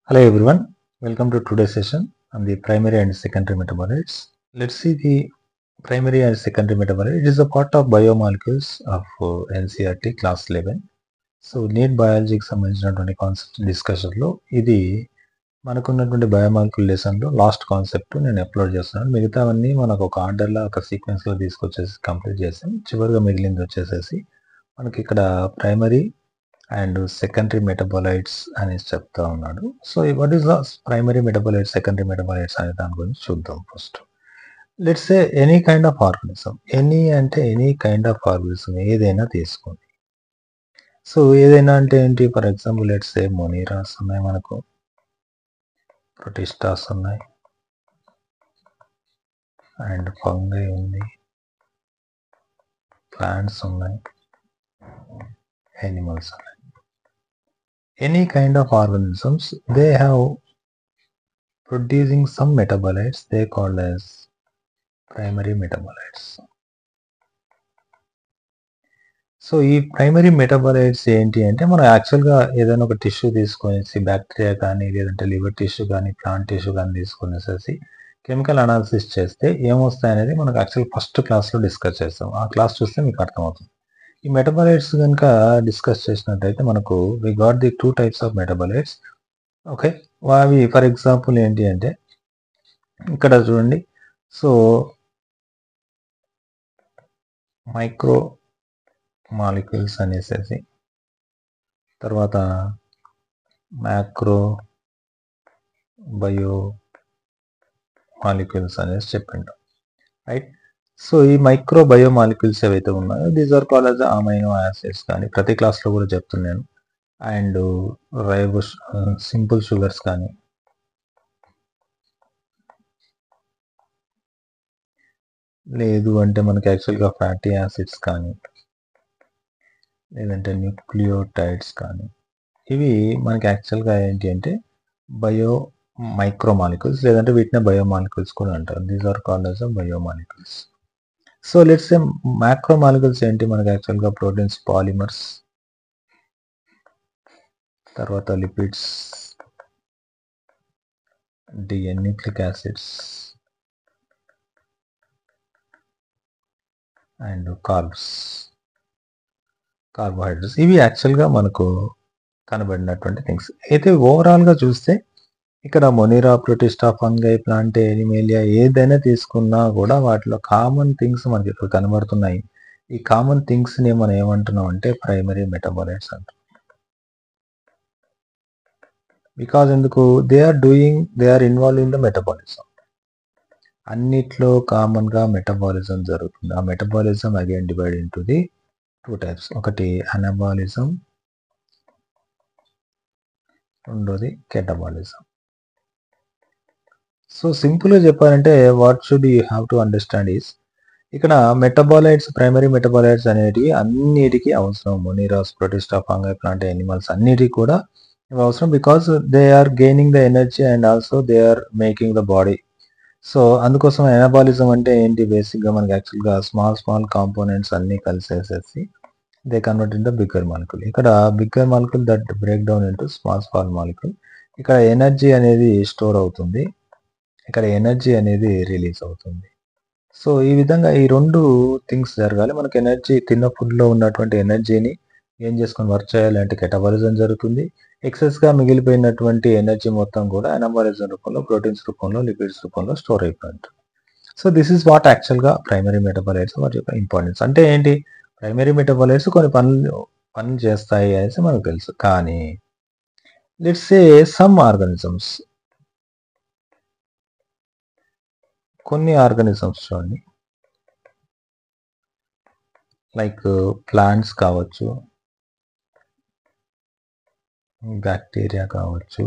Hello everyone, welcome to today's session on the primary and secondary metabolites. Let's see the primary and secondary metabolite. It is a part of biomolecules of NCERT class 11. So NEET బయాలజీకి సంబంధించినటువంటి concept డిస్కషన్లో ఇది మనకున్నటువంటి biomolecule లెసన్లో last concept నేను upload చేస్తున్నాను. మిగతావన్నీ మనకు ఒక ఆర్డర్లో ఒక సీక్వెన్స్లో తీసుకొచ్చేసి కంప్లీట్ చేసాం. చివరిగా మిగిలింది వచ్చేసేసి మనకి ఇక్కడ ప్రైమరీ అండ్ సెకండరీ మెటబాలైట్స్ అనేసి చెప్తా ఉన్నాడు. So what is the primary metabolites, secondary metabolites అనే దాని గురించి చూద్దాం. First let's say any kind of organism. Any అంటే ఎనీ కైండ్ ఆఫ్ ఆర్గానిజం, ఏదైనా తీసుకోండి. సో ఏదైనా అంటే ఏంటి? ఫర్ ఎగ్జాంపుల్ లెట్స్ సే మొనీరాస్ ఉన్నాయి, మనకు ప్రొటిస్టాస్ ఉన్నాయి, అండ్ ఫంగై ఉంది, ప్లాంట్స్ ఉన్నాయి, animals ఉన్నాయి. Any kind of organisms, they have producing some metabolites, they called as primary metabolites. So ఈ ప్రైమరీ మెటాబోలైట్స్ ఏంటి అంటే, మనం యాక్చువల్గా ఏదైనా ఒక టిష్యూ తీసుకొనేసి బ్యాక్టీరియా కానీ లేదంటే లివర్ టిష్యూ కానీ ప్లాంట్ టిష్యూ కానీ తీసుకొనేసేసి కెమికల్ అనాలిసిస్ చేస్తే ఏమొస్తాయి అనేది మనకు యాక్చువల్ ఫస్ట్ క్లాస్లో డిస్కస్ చేస్తాం. ఆ క్లాస్ చూస్తే మీకు అర్థమవుతుంది. ఈ మెటాబోలైట్స్ కనుక డిస్కస్ చేసినట్టయితే మనకు we got the 2 types of metabolites. Okay, అవి ఫర్ ఎగ్జాంపుల్ ఏంటి అంటే ఇక్కడ చూడండి. సో మైక్రో మాలిక్యూల్స్ అనేసేసి, తర్వాత మ్యాక్రో బయో మాలిక్యూల్స్ అనేసి చెప్పిండు, రైట్. సో ఈ మైక్రో బయో మాలిక్యూల్స్ ఏవైతే ఉన్నాయో these are called as amino acids కానీ ప్రతి క్లాస్లో కూడా చెప్తున్నాను. అండ్ రైబో సింపుల్ షుగర్స్ కానీ, లేదు అంటే మనకి యాక్చువల్గా ఫ్యాటీ యాసిడ్స్ కానీ, లేదంటే న్యూక్లియోటైడ్స్ కానీ, ఇవి మనకి యాక్చువల్గా ఏంటి అంటే బయో మైక్రో మాలిక్యూల్స్, లేదంటే వీటిని బయో మాలిక్యూల్స్ కూడా అంటారు. These are called as bio molecules. So let's say macro molecules ఏంటి? మనకి యాక్చువల్గా ప్రోటీన్స్, పాలిమర్స్, తర్వాత lipids, nucleic acids and carbohydrates. ఇవి యాక్చువల్గా మనకు కనబడినటువంటి థింగ్స్. అయితే ఓవరాల్గా చూస్తే ఇక్కడ Monera, Protista, Fungi, Plantae, Animalia ఏదైనా తీసుకున్నా కూడా వాటిలో కామన్ థింగ్స్ మనకి ఇక్కడ కనబడుతున్నాయి. ఈ కామన్ థింగ్స్ని మనం ఏమంటున్నాం అంటే ప్రైమరీ మెటాబోలైట్స్ అంటాం. బికాజ్ ఎందుకు? They are involve in the metabolism. అన్నిట్లో కామన్గా మెటబాలిజం జరుగుతుంది. ఆ metabolism again divide into the 2 types. ఒకటి అనబాలిజం, రెండోది కెటబాలిజం. సో సింపుల్గా చెప్పాలంటే what should you have to understand is, ఇక్కడ మెటబాలైట్స్, ప్రైమరీ మెటబాలైట్స్ అనేటివి అన్నిటికీ అవసరం. Moneras, Protista, Fungi, plant, animals అన్నిటికీ కూడా ఇవి అవసరం. Because they are gaining the energy and also they are making the body. So అందుకోసం ఎనబాలిజం అంటే ఏంటి? బేసిక్గా మనకి యాక్చువల్గా స్మాల్ కాంపోనెంట్స్ అన్నీ కలిసేసేసి they convert in the bigger molecule. ఇక్కడ bigger molecule that break down into small molecule. ఇక్కడ ఎనర్జీ అనేది స్టోర్ అవుతుంది, ఇక్కడ ఎనర్జీ అనేది రిలీజ్ అవుతుంది. సో ఈ విధంగా ఈ 2 థింగ్స్ జరగాలి. మనకి ఎనర్జీ, తిన్న ఫుడ్లో ఉన్నటువంటి ఎనర్జీని ఏం చేసుకొని వర్క్ చేయాలంటే కెటబాలిజం జరుగుతుంది. ఎక్సెస్గా మిగిలిపోయినటువంటి ఎనర్జీ మొత్తం కూడా అనబాలిజం రూపంలో, ప్రోటీన్స్ రూపంలో, లిపిడ్స్ రూపంలో స్టోర్ అయిపోయింది. సో దిస్ ఈస్ వాట్ యాక్చువల్గా ప్రైమరీ మెటబాలైట్స్, వాటి యొక్క ఇంపార్టెన్స్. అంటే ఏంటి? ప్రైమరీ మెటబాలైట్స్ కొన్ని పనులు చేస్తాయి అనేసి మనకు తెలుసు. కానీ లెట్స్ సే సమ్ ఆర్గానిజమ్స్, కొన్ని ఆర్గానిజమ్స్ చూడండి, లైక్ ప్లాంట్స్ కావచ్చు, బ్యాక్టీరియా కావచ్చు,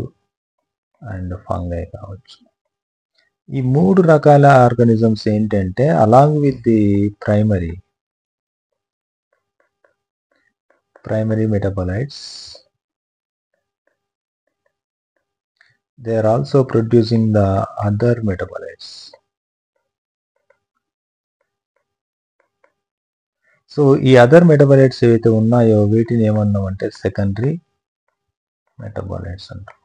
అండ్ ఫంగై కావచ్చు. ఈ 3 రకాల ఆర్గానిజమ్స్ ఏంటంటే along with the primary metabolites, they are also producing the other metabolites. So ఈ అదర్ మెటబాలైట్స్ ఏవైతే ఉన్నాయో వీటిని ఏమన్నాం అంటే సెకండరీ మెటబాలైట్స్ అంటాం.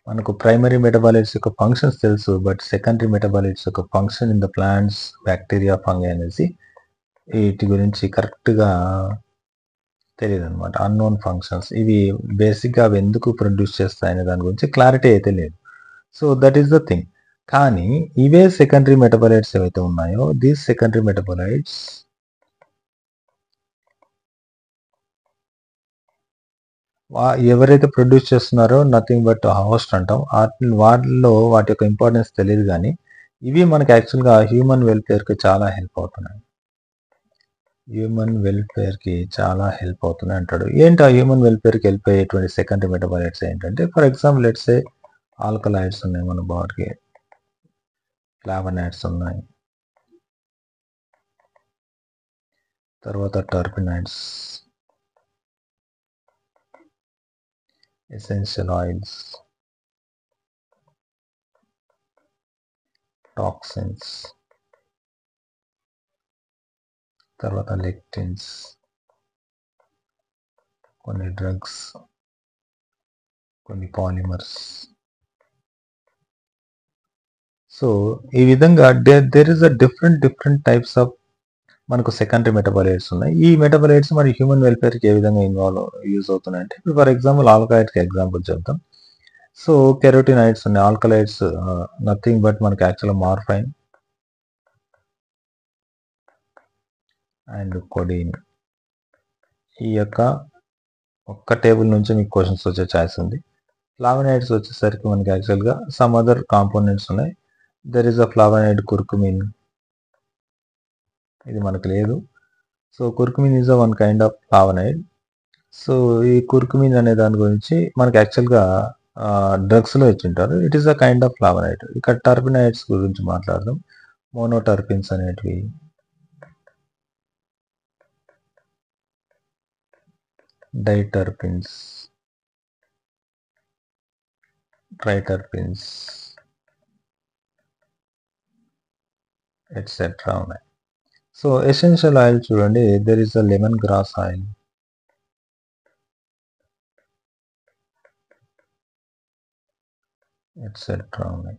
మనకు ప్రైమరీ మెటబాలైట్స్ యొక్క ఫంక్షన్స్ తెలుసు. బట్ సెకండరీ మెటబాలైట్స్ యొక్క function in the plants, bacteria, fungi అనేసి వీటి గురించి కరెక్ట్‌గా తెలీదనమాట. Unknown functions. ఇవి బేసిక్‌గా అవి ఎందుకు ప్రొడ్యూస్ చేస్తాయనే దాని గురించి క్లారిటీ అయితే లేదు. So, that is the thing. కానీ ఇవే సెకండరీ మెటబాలైట్స్ ఏవైతే ఉన్నాయో, దీస్ సెకండరీ మెటబాలైట్స్ ఎవరైతే ప్రొడ్యూస్ చేస్తున్నారో నథింగ్ బట్ హోస్ట్ అంటాం. వాటిల్లో వాటి యొక్క ఇంపార్టెన్స్ తెలీదు గానీ, ఇవి మనకి యాక్చువల్‌గా హ్యూమన్ వెల్‌ఫేర్‌కి చాలా హెల్ప్ అవుతున్నాయి. హ్యూమన్ వెల్‌ఫేర్‌కి చాలా హెల్ప్ అవుతున్నాయి అంటాడు. ఏంటి ఆ హ్యూమన్ వెల్‌ఫేర్‌కి హెల్ప్ అయ్యేటువంటి సెకండరీ మెటబాలైట్స్ ఏంటంటే, for example let's say alkaloids ఉన్నాయి మన బాడీకి. ఫ్లావనాయిడ్స్ ఉన్నాయి. తర్వాత టర్పెనాయిడ్స్, ఎసెన్షియల్ ఆయిల్స్, టాక్సిన్స్, తర్వాత లెక్టిన్స్, కొన్ని డ్రగ్స్, కొన్ని పాలిమర్స్. సో, ఈ విధంగా there is different types of మనకు సెకండరీ మెటబాలైట్స్ ఉన్నాయి. ఈ మెటబాలైట్స్ మరి హ్యూమన్ వెల్‌ఫేర్‌కి ఏ విధంగా యూజ్ అవుతున్నాయంటే, ఇప్పుడు ఫర్ ఎగ్జాంపుల్ ఆల్కలాయిడ్స్‌కి ఎగ్జాంపుల్ చెప్దాం. సో, కెరోటినాయిడ్స్ ఉన్నాయి. ఆల్కలాయిడ్స్ నథింగ్ బట్ మనకి యాక్చువల్‌గా మార్ఫైన్ అండ్ కోడిన్. ఈ యొక్క ఒక్క టేబుల్ నుంచి మీకు క్వెషన్స్ వచ్చే ఛాయిస్ ఉంది. ఫ్లావనాయిడ్స్ వచ్చేసరికి మనకి యాక్చువల్‌గా సమ్ అదర్ కాంపోనెంట్స్ ఉన్నాయి. There is a flavonoid curcumin. ఇది మనకు లేదు. So, curcumin is one kind of flavonoid. So, ఈ కుర్కుమిన్ అనే దాని గురించి మనకి యాక్చువల్‌గా డ్రగ్స్‌లో ఇచ్చుంటారు. It is a kind of flavonoid. ఇక్కడ టర్పెనాయిడ్స్ గురించి మాట్లాడదాం. మోనోటర్పిన్స్ అనేటివి, డైటర్పిన్స్, ట్రైటర్పిన్స్ ఎట్సెట్రా ఉన్నాయి. సో, ఎసెన్షియల్ ఆయిల్ చూడండి. There is a lemon grass oil. Etcetera ఉన్నాయి.